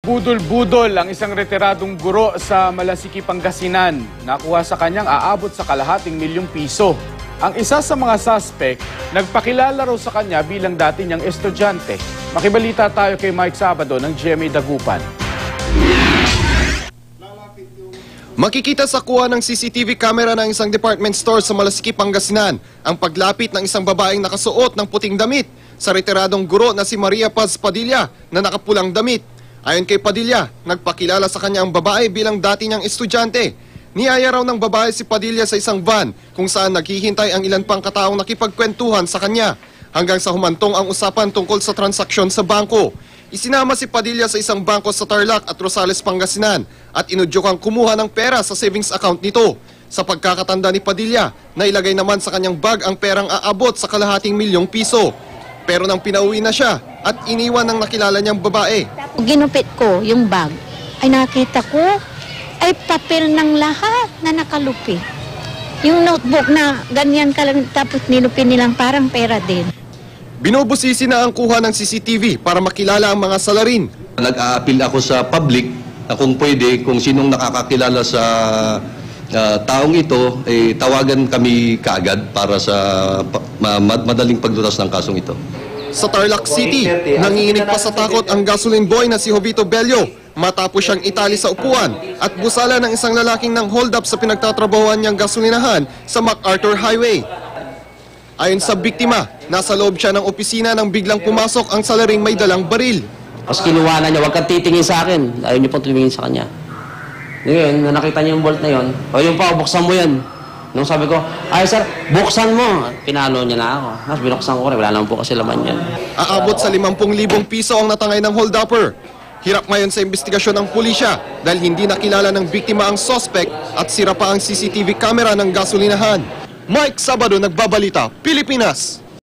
Nagpudol-budol ang isang retiradong guro sa Malasiki, Pangasinan. Nakuha sa kanyang aabot sa ₱250,000. Ang isa sa mga suspect, nagpakilala raw sa kanya bilang dati niyang estudyante. Makibalita tayo kay Mike Sabado ng GMA Dagupan. Makikita sa kuha ng CCTV camera ng isang department store sa Malasiki, Pangasinan ang paglapit ng isang babaeng nakasuot ng puting damit sa retiradong guro na si Maria Paz Padilla na nakapulang damit. Ayon kay Padilla, nagpakilala sa kanya ang babae bilang dati niyang estudyante. Niyaya raw ng babae si Padilla sa isang van kung saan naghihintay ang ilan pang kataong nakipagkwentuhan sa kanya hanggang sa humantong ang usapan tungkol sa transaksyon sa bangko. Isinama si Padilla sa isang bangko sa Tarlac at Rosales, Pangasinan at inudyokang kumuha ng pera sa savings account nito. Sa pagkakatanda ni Padilla, nailagay naman sa kanyang bag ang perang aabot sa ₱250,000. Pero nang pinauwi na siya at iniwan ng nakilala niyang babae. Ginupit ko yung bag, ay nakita ko ay papel ng lahat na nakalupi. Yung notebook na ganyan ka lang tapos nilupi nilang parang pera din. Binubusisi na ang kuha ng CCTV para makilala ang mga salarin. Nag-a-appeal ako sa public na kung pwede, kung sinong nakakakilala sa taong ito, tawagan kami kaagad para sa madaling paglutas ng kasong ito. Sa Tarlac City, nanginginig pa sa takot ang gasoline boy na si Jovito Bello matapos siyang itali sa upuan at busala ng isang lalaking ng hold up sa pinagtatrabahuan niyang gasolinahan sa MacArthur Highway. Ayon sa biktima, nasa loob siya ng opisina nang biglang pumasok ang salaring may dalang baril. Tapos kinuha na niya, huwag kang titingin sa akin. Ayaw niyo pong tumingin sa kanya. Ngayon, na nakita niya yung bolt na yon, o yung pa, buksan mo yan. Nung sabi ko, ay sir, buksan mo. Pinalo niya na ako. Tapos binuksan ko rin, wala naman po kasi laman yan. Aabot sa ₱50,000 ang natangay ng hold-upper. Hirap ngayon sa investigasyon ng pulisya dahil hindi nakilala ng biktima ang suspect at sira pa ang CCTV camera ng gasolinahan. Mike Sabado, Nagbabalita, Pilipinas.